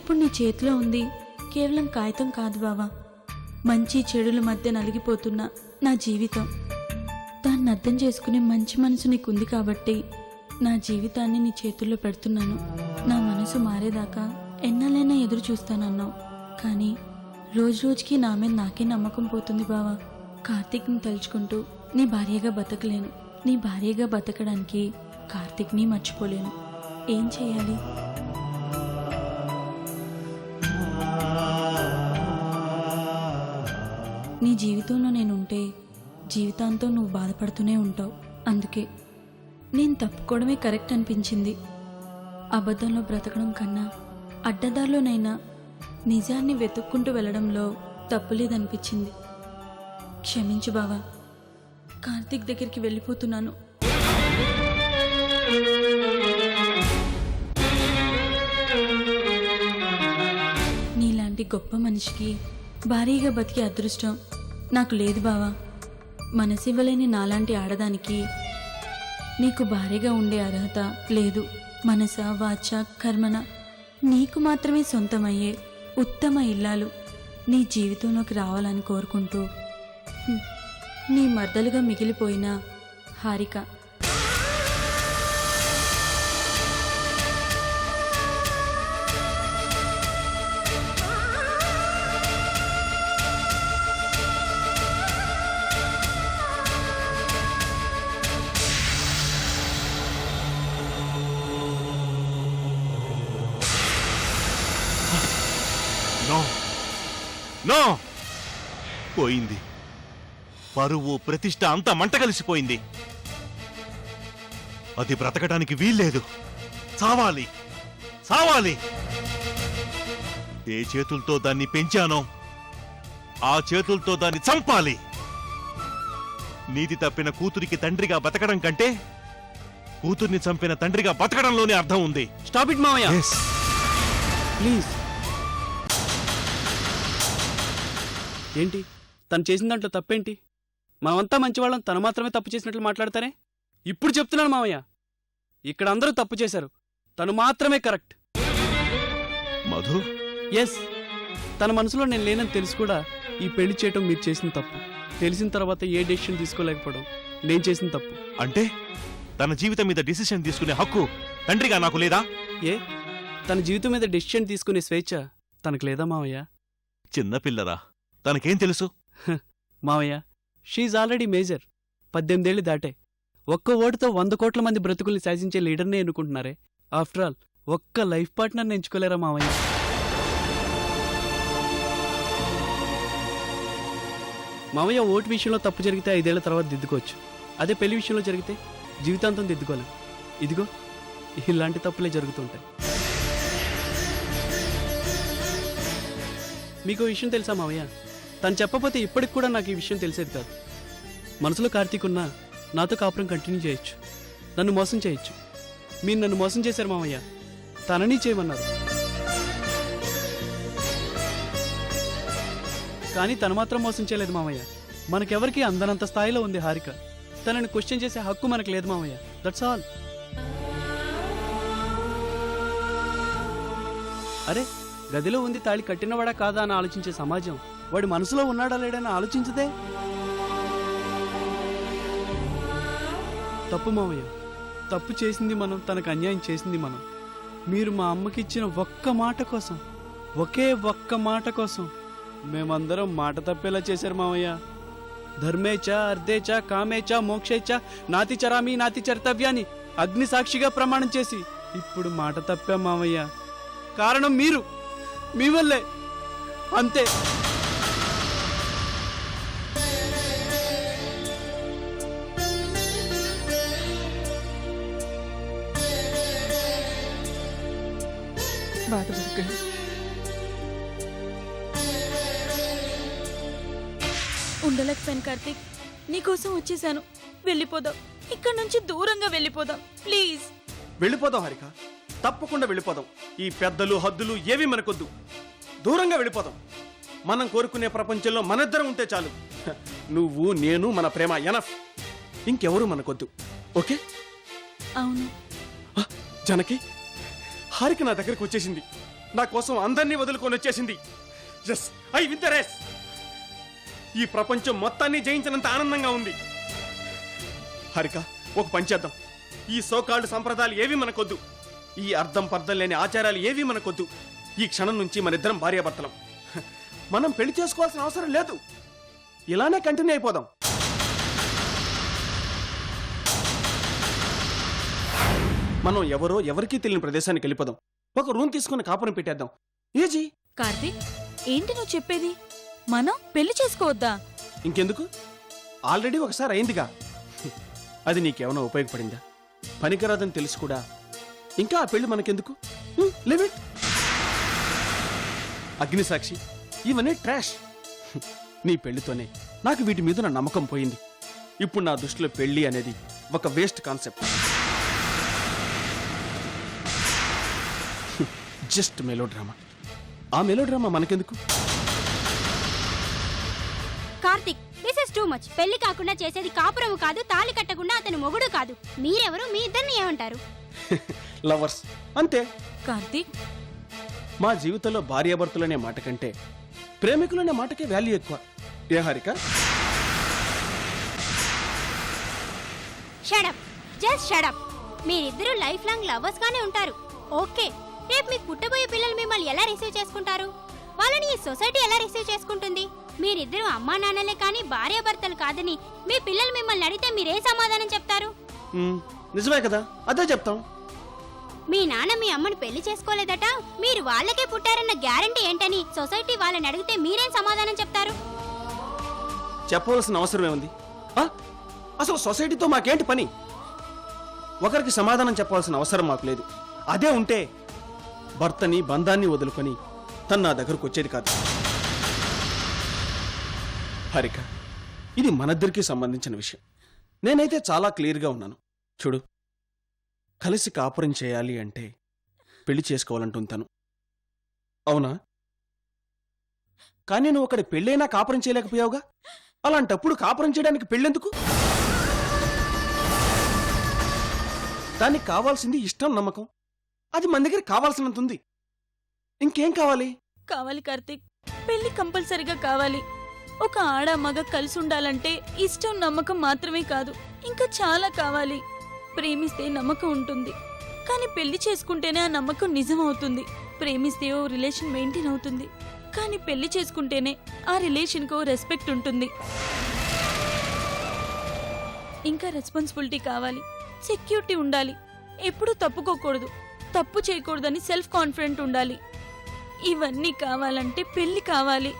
Speaker 10: ఇప్పుడు నీ చేతిలో ఉంది కేవలం కాగితం కాదు బావా, మంచి చెడుల మధ్య నలిగిపోతున్న నా జీవితం. దాన్ని అర్థం చేసుకునే మంచి మనసు నీకుంది కాబట్టి నా జీవితాన్ని నీ చేతుల్లో పెడుతున్నాను. నా మనసు మారేదాకా ఎన్నాళ్ళైనా ఎదురు చూస్తానన్నావు, కానీ రోజు రోజుకి నా మీద నాకే నమ్మకం పోతుంది బావా. కార్తీక్ని తలుచుకుంటూ నీ భార్యగా బతకలేను. నీ భార్యగా బతకడానికి కార్తీక్ని మర్చిపోలేను. ఏం చేయాలి? నీ జీవితంలో నేనుంటే జీవితాంతం నువ్వు బాధపడుతూనే ఉంటావు. అందుకే నేను తప్పుకోవడమే కరెక్ట్ అనిపించింది. అబద్ధంలో బ్రతకడం కన్నా అడ్డదారిలోనైనా నిజాన్ని వెతుక్కుంటూ వెళ్ళడంలో తప్పులేదనిపించింది. క్షమించు బావా, కార్తీక్ దగ్గరికి వెళ్ళిపోతున్నాను. నీలాంటి గొప్ప మనిషికి భారీగా బతికే అదృష్టం నాకు లేదు బావా. మనసివ్వలేని నాలాంటి ఆడదానికి నీకు భారీగా ఉండే అర్హత లేదు. మనస వాచ కర్మన నీకు మాత్రమే సొంతమయ్యే ఉత్తమ ఇల్లాలు నీ జీవితంలోకి రావాలని కోరుకుంటూ నీ మర్దలుగా మిగిలిపోయిన హారిక.
Speaker 4: నో నో, పోయింది. పరువు ప్రతిష్ట అంతా మంట కలిసిపోయింది. అది బ్రతకడానికి వీల్లేదు. చావాలి, చావాలి. ఏ చేతులతో దాన్ని పెంచానో ఆ చేతులతో దాన్ని చంపాలి. నీతి తప్పిన కూతురికి తండ్రిగా బతకడం కంటే కూతుర్ని చంపిన తండ్రిగా బతకడంలోనే అర్థం ఉంది.
Speaker 6: స్టాప్ ఇట్ మావయ్య,
Speaker 4: Yes.
Speaker 6: ప్లీజ్. ఏంటి తను చేసిన దాంట్లో తప్పేంటి? మనమంతా మంచివాళ్ళం, తను మాత్రమే తప్పు చేసినట్లు మాట్లాడతారే. ఇప్పుడు చెప్తున్నాను మావయ్య, ఇక్కడ అందరూ తప్పు చేశారు, తను మాత్రమే కరెక్ట్.
Speaker 4: మధు,
Speaker 6: ఎస్, తన మనసులో నేను లేనని తెలిసి కూడా ఈ పెళ్లి చేయటం మీరు చేసిన తప్పు. తెలిసిన తర్వాత ఏ డెసిషన్ తీసుకోలేకపోవడం నేను చేసిన తప్పు.
Speaker 4: అంటే తన జీవితం మీద డిసిషన్ తీసుకునే హక్కు తండ్రిగా నాకు లేదా?
Speaker 6: ఏ, తన జీవితం మీద డెసిషన్ తీసుకునే స్వేచ్ఛ తనకు లేదా మావయ్య?
Speaker 4: చిన్నపిల్లరా, తనకేం తెలుసు?
Speaker 6: మావయ్య, షీఈ్ ఆల్రెడీ మేజర్. 18 ఏళ్లు దాటే. ఒక్క ఓటుతో 100 కోట్ల మంది బ్రతుకుల్ని శాసించే లీడర్నే ఎన్నుకుంటున్నారే. ఆఫ్టర్ ఆల్ ఒక్క లైఫ్ పార్ట్నర్ని ఎంచుకోలేరా మావయ్య? మావయ్య, ఓటు విషయంలో తప్పు జరిగితే 5 ఏళ్ల తర్వాత దిద్దుకోవచ్చు. అదే పెళ్లి విషయంలో జరిగితే జీవితాంతం దిద్దుకోలేం. ఇదిగో ఇలాంటి తప్పులే జరుగుతుంటాయి. మీకు విషయం తెలుసా మావయ్య? తను చెప్పపోతే ఇప్పటికి కూడా నాకు ఈ విషయం తెలిసేది కాదు. మనసులో కార్తీక్ ఉన్నా నాతో కాపురం కంటిన్యూ చేయొచ్చు, నన్ను మోసం చేయొచ్చు. మీరు నన్ను మోసం చేశారు మావయ్య, తనని చేయమన్నారు. కానీ తను మాత్రం మోసం చేయలేదు మావయ్య. మనకెవరికి అందనంత స్థాయిలో ఉంది హారిక. తనని క్వశ్చన్ చేసే హక్కు మనకు లేదు మావయ్య. That's all. అరే, గదిలో ఉంది తాళి కట్టినవాడా కాదా అని ఆలోచించే సమాజం వాడి మనసులో ఉన్నాడా లేడని ఆలోచించదే. తప్పు మావయ్య, తప్పు చేసింది మనం, తనకు అన్యాయం చేసింది మనం. మీరు మా అమ్మకి ఇచ్చిన ఒక్క మాట కోసం, ఒకే ఒక్క మాట కోసం మేమందరం మాట తప్పేలా చేశారు మావయ్య. ధర్మేచ అర్ధేచ కామేచ మోక్షేచ నాతి చరామి నాతి చర్తవ్యాన్ని అగ్ని సాక్షిగా ప్రమాణం చేసి ఇప్పుడు మాట తప్పాం మావయ్య. కారణం మీరు, మీ వల్లే, అంతే.
Speaker 5: బాధపడకండి.
Speaker 10: ఉండలేకపోయాను కార్తీక్, నీకోసం వచ్చేసాను. వెళ్ళిపోదాం, ఇక్కడ నుంచి దూరంగా వెళ్ళిపోదాం ప్లీజ్.
Speaker 9: వెళ్ళిపోదాం హారిక, తప్పకుండా వెళ్ళిపోదాం. ఈ పెద్దలు హద్దులు ఏవి మనకొద్దు, దూరంగా వెళ్ళిపోదాం. మనం కోరుకునే ప్రపంచంలో మనిద్దరం ఉంటే చాలు. నువ్వు, నేను, మన ప్రేమ ఎనఫ్. ఇంకెవరు మనకొద్దు. ఓకే?
Speaker 10: అవును.
Speaker 9: జనకి, హారిక నా దగ్గరికి వచ్చేసింది. నా కోసం అందరినీ వదులుకొని వచ్చేసింది. Yes, I win the race. ఈ ప్రపంచం మొత్తాన్ని జయించినంత ఆనందంగా ఉంది. హారిక, ఒక పని చేద్దాం. ఈ సోకాల్డ్ సంప్రదాయాలు ఏవి మనకొద్దు. ఈ అర్థం పర్థం లేని ఆచారాలు ఏవి మనకొద్దు. ఈ క్షణం నుంచి మనిద్దరం భార్యాభర్తలం. మనం పెళ్లి చేసుకోవాల్సిన అవసరం లేదు. ఇలానే కంటిన్యూ అయిపోదాం. మనం ఎవరో ఎవరికీ తెలియని ప్రదేశానికి వెళ్ళిపోదాం. ఒక రూమ్ తీసుకుని కాపురం పెట్టేద్దాం. ఏజీ?
Speaker 10: కార్తీక్, ఏంటి నువ్వు చెప్పేది? మనం పెళ్లి చేసుకోవద్దా?
Speaker 9: ఇంకెందుకు, ఆల్రెడీ ఒకసారి అయిందిగా. అది నీకేమైనా ఉపయోగపడిందా? పనికిరాదని తెలుసు కూడా ఇంకా ఆ పెళ్లి మనకెందుకు? Live it. అగ్నిసాక్షి, ఇవన్నీ ట్రాష్. నీ పెళ్లితోనే నాకు వీటి మీద నా నమ్మకం పోయింది. ఇప్పుడు నా దృష్టిలో పెళ్లి అనేది ఒక వేస్ట్ కాన్సెప్ట్. Just melodrama. ఆ మెలోడ్రామా మనకెందుకు?
Speaker 11: Karthik, this is too much. పెళ్లి కాకుండా చేసేది కాపురము కాదు, తాళి కట్టకుండా అతను మొగుడు కాదు. మీరెవరు? మీ ఇద్దరిని ఏమంటారు?
Speaker 9: లవర్స్ అంతే.
Speaker 10: కార్తీక్,
Speaker 9: మా జీవితంలో భార్యాభర్తలనే మాట కంటే ప్రేమికులనే మాటకే వాల్యూ ఎక్కువ. ఏ హారిక?
Speaker 11: Shut up, just shut up. మీరిద్దరూ లైఫ్ లాంగ్ లవర్స్ గానే ఉంటారు. ఓకే, రేపు మీకు పుట్టబోయే పిల్లలు మిమ్మల్ని ఎలా రిసీవ్ చేసుకుంటారు? వాళ్ళని ఈ సొసైటీ ఎలా రిసీవ్ చేసుకుంటుంది? మీరిద్దరూ అమ్మా నాన్నలే కానీ భార్యాభర్తలు కాదని మీ పిల్లలు మిమ్మల్ని అడిగితే మీరే సమాధానం చెప్తారు?
Speaker 9: నిజమే కదా, అదే చెప్తాం.
Speaker 11: మీ నాన్న మీ అమ్మని పెళ్లి చేసుకోలేదట, మీరు వాళ్ళకే పుట్టారన్న గ్యారంటీ ఏంటని సొసైటీ వాళ్ళని అడిగితే మీరేం సమాధానం చెప్తారు?
Speaker 9: చెప్పవలసిన అవసరం ఏముంది? అసలు సొసైటీతో మాకేంటి పని? ఒకరికి సమాధానం చెప్పాల్సిన అవసరం మాకు లేదు. అదే ఉంటే భర్తని బంధాన్ని వదులుకొని తను నా దగ్గరకు వచ్చేది కాదు. హారిక, ఇది మనిద్దరికీ సంబంధించిన విషయం. నేనైతే చాలా క్లియర్గా ఉన్నాను. చూడు, కలిసి కాపురం చేయాలి అంటే పెళ్లి చేసుకోవాలంటుంటాను. అవునా? కానీ నువ్వు ఒకటి పెళ్ళైనా కాపురం చేయలేకపోయావుగా. అలాంటప్పుడు కాపురం చేయడానికి పెళ్ళెందుకు? దానికి కావాల్సింది ఇష్టం, నమ్మకం. అది మన దగ్గర కావాల్సినంత ఉంది. ఇంకేం కావాలి?
Speaker 10: కావాలి కార్తీక్, పెళ్లి కంపల్సరిగా కావాలి. ఒక ఆడ మగ కలిసి ఉండాలంటే ఇష్టం, నమ్మకం మాత్రమే కాదు, ఇంకా చాలా కావాలి. ప్రేమిస్తే నమ్మకం ఉంటుంది, కానీ పెళ్లి చేసుకుంటేనే ఆ నమ్మకం నిజం అవుతుంది. ప్రేమిస్తే ఓ రిలేషన్ మెయింటైన్ అవుతుంది, కానీ పెళ్లి చేసుకుంటేనే ఆ రిలేషన్కి ఓ రెస్పెక్ట్ ఉంటుంది. ఇంకా రెస్పాన్సిబిలిటీ కావాలి, సెక్యూరిటీ ఉండాలి, ఎప్పుడూ తప్పుకోకూడదు, తప్పు చేయకూడదని సెల్ఫ్ కాన్ఫిడెంట్ ఉండాలి. ఇవన్నీ కావాలంటే పెళ్లి కావాలి.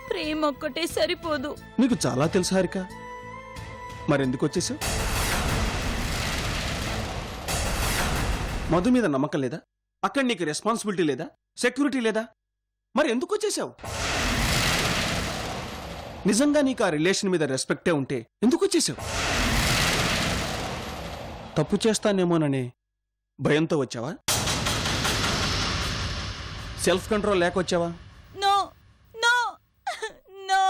Speaker 10: ప్రేమ ఒక్కటే సరిపోదు.
Speaker 9: నీకు చాలా తెలుసు హారిక, మరెందుకు వచ్చేసావు? మధు మీద నమ్మకం లేదా? అక్కడ నీకు రెస్పాన్సిబిలిటీ లేదా? సెక్యూరిటీ లేదా? మరి ఎందుకు వచ్చేసావు? నిజంగా నీకు ఆ రిలేషన్ మీద రెస్పెక్టే ఉంటే ఎందుకు వచ్చేసావు? తప్పు చేస్తానేమోననే భయంతో వచ్చావా? సెల్ఫ్ కంట్రోల్ లేక వచ్చావా?
Speaker 10: No no no.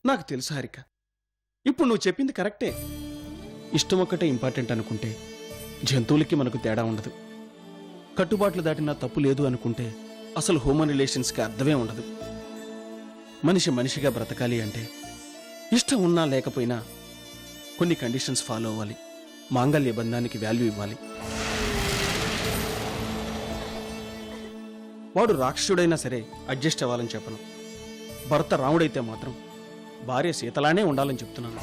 Speaker 9: నాకు తెలుసు హారిక, ఇప్పుడు నువ్వు చెప్పింది కరెక్టే. ఇష్టం ఒక్కటే ఇంపార్టెంట్ అనుకుంటే జంతువులకి మనకు తేడా ఉండదు. కట్టుబాట్లు దాటినా తప్పు లేదు అనుకుంటే అసలు హ్యూమన్ రిలేషన్స్కి అర్థమే ఉండదు. మనిషి మనిషిగా బ్రతకాలి అంటే ఇష్టం ఉన్నా లేకపోయినా కొన్ని కండిషన్స్ ఫాలో అవ్వాలి. మాంగళ్య బంధానికి వాల్యూ ఇవ్వాలి. వాడు రాక్షసుడైనా సరే అడ్జస్ట్ అవ్వాలని చెప్పను. భర్త రాముడైతే మాత్రం భార్య సీతలానే ఉండాలని చెప్తున్నాను.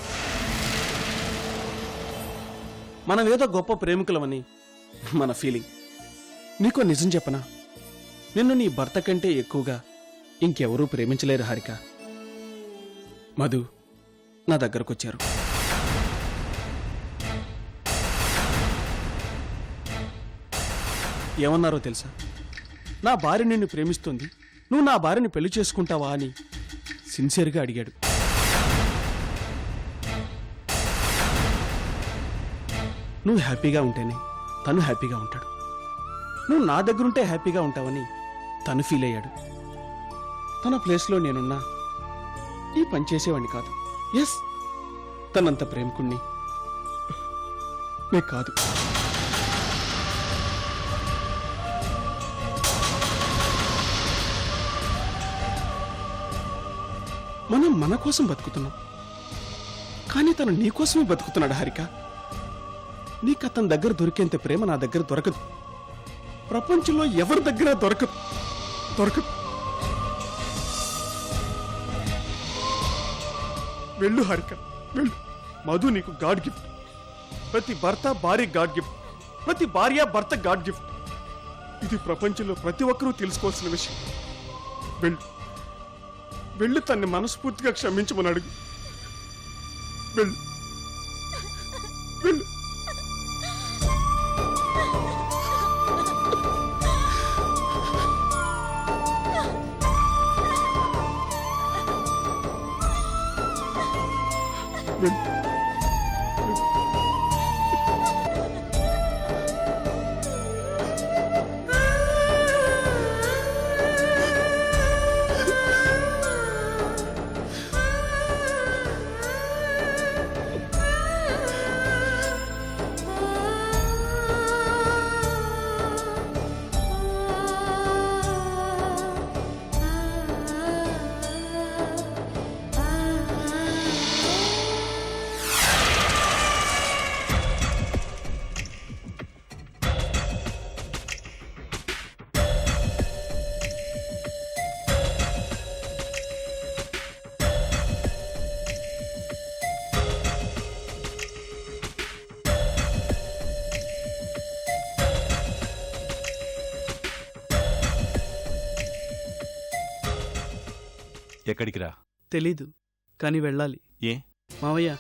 Speaker 9: మనమేదో గొప్ప ప్రేమికులమని మన ఫీలింగ్. నీకో నిజం చెప్పనా? నిన్ను నీ భర్త కంటే ఎక్కువగా ఇంకెవరూ ప్రేమించలేరు హారిక. మధు నా దగ్గరకొచ్చారు. ఏమన్నారో తెలుసా? నా భార్య నిన్ను ప్రేమిస్తుంది, నువ్వు నా భార్యని పెళ్లి చేసుకుంటావా అని సిన్సియర్గా అడిగాడు. నువ్వు హ్యాపీగా ఉంటేనే తను హ్యాపీగా ఉంటాడు. నువ్వు నా దగ్గరుంటే హ్యాపీగా ఉంటావని తను ఫీల్ అయ్యాడు. తన ప్లేస్లో నేనున్నా ఈ పని చేసేవాడిని కాదు. ఎస్, తనంత ప్రేమికుణ్ణి నే కాదు. మనం మన కోసం బతుకుతున్నాం, కానీ తను నీ కోసమే బతుకుతున్నాడు హారిక. నీకు అతని దగ్గర దొరికేంత ప్రేమ నా దగ్గర దొరకదు. ప్రపంచంలో ఎవరి దగ్గర దొరకదు దొరకదు. వెళ్ళు హారిక, వెళ్ళు. మధు నీకు గాడ్ గిఫ్ట్. ప్రతి భర్త భార్య గాడ్ గిఫ్ట్, ప్రతి భార్య భర్త గాడ్ గిఫ్ట్. ఇది ప్రపంచంలో ప్రతి ఒక్కరూ తెలుసుకోవాల్సిన విషయం. వెళ్ళు, వెళ్ళు. తన్ని మనస్ఫూర్తిగా క్షమించమని అడుగు. వెళ్ళు, వెళ్ళు. వెళ్ళు.
Speaker 4: ఎక్కడికి రా?
Speaker 6: తెలీదు, కానీ వెళ్ళాలి.
Speaker 4: ఏ?
Speaker 6: మావయ్య,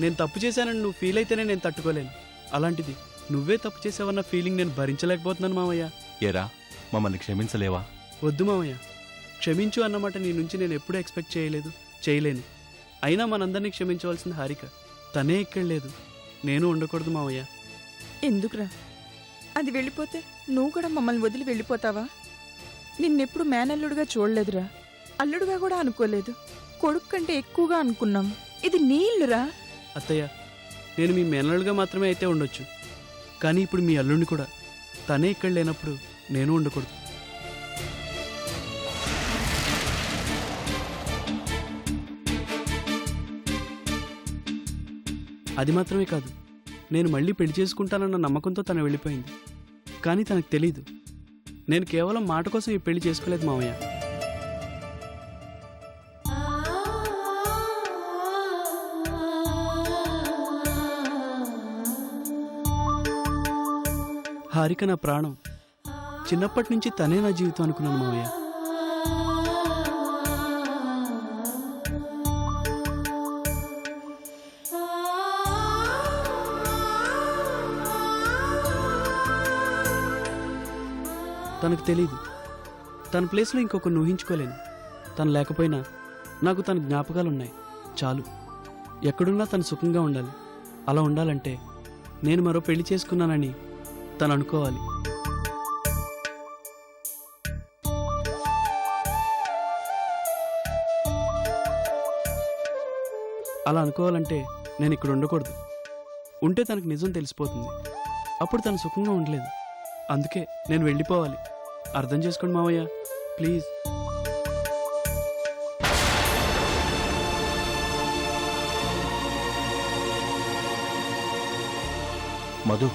Speaker 6: నేను తప్పు చేశానని నువ్వు ఫీల్ అయితేనే నేను తట్టుకోలేను. అలాంటిది నువ్వే తప్పు చేసావన్న ఫీలింగ్ నేను భరించలేకపోతున్నాను మావయ్య.
Speaker 4: ఏరా, మమ్మల్ని క్షమించలేవా?
Speaker 6: వద్దు మావయ్య, క్షమించు అన్నమాట నీ నుంచి నేను ఎప్పుడూ ఎక్స్పెక్ట్ చేయలేను. అయినా మనందరినీ క్షమించవలసింది హారిక. తనే ఇక్కడ లేదు, నేను ఉండకూడదు మావయ్య.
Speaker 5: ఎందుకురా? అది వెళ్ళిపోతే నువ్వు కూడా మమ్మల్ని వదిలి వెళ్ళిపోతావా? నిన్నెప్పుడు మేనల్లుడుగా చూడలేదురా, అల్లుడుగా కూడా అనుకోలేదు. కొడుకు కంటే ఎక్కువగా అనుకున్నాం. ఇది నీ ఇల్లురా.
Speaker 6: అత్తయ్య, నేను మీ మేనల్లుడుగా మాత్రమే అయితే ఉండొచ్చు, కానీ ఇప్పుడు మీ అల్లుడిని కూడా. తనే ఇక్కడ లేనప్పుడు నేను ఉండకూడదు. అది మాత్రమే కాదు, నేను మళ్ళీ పెళ్లి చేసుకుంటానన్న నమ్మకంతో తను వెళ్ళిపోయింది. కానీ తనకు తెలీదు, నేను కేవలం మాట కోసం ఈ పెళ్లి చేసుకోలేదు మావయ్య. హారిక నా ప్రాణం. చిన్నప్పటి నుంచి తనే నా జీవితం అనుకున్నాను మావయ్య. తనకు తెలీదు, తన ప్లేస్లో ఇంకొకరిని ఊహించుకోలేను. తను లేకపోయినా నాకు తన జ్ఞాపకాలు ఉన్నాయి, చాలు. ఎక్కడున్నా తను సుఖంగా ఉండాలి. అలా ఉండాలంటే నేను మరో పెళ్లి చేసుకున్నానని తను అనుకోవాలి. అలా అనుకోవాలంటే నేను ఇక్కడ ఉండకూడదు. ఉంటే తనకు నిజం తెలిసిపోతుంది. అప్పుడు తను సుఖంగా ఉండలేదు. అందుకే నేను వెళ్ళిపోవాలి. అర్థం చేసుకోండి మావయ్య, ప్లీజ్.
Speaker 4: మధు,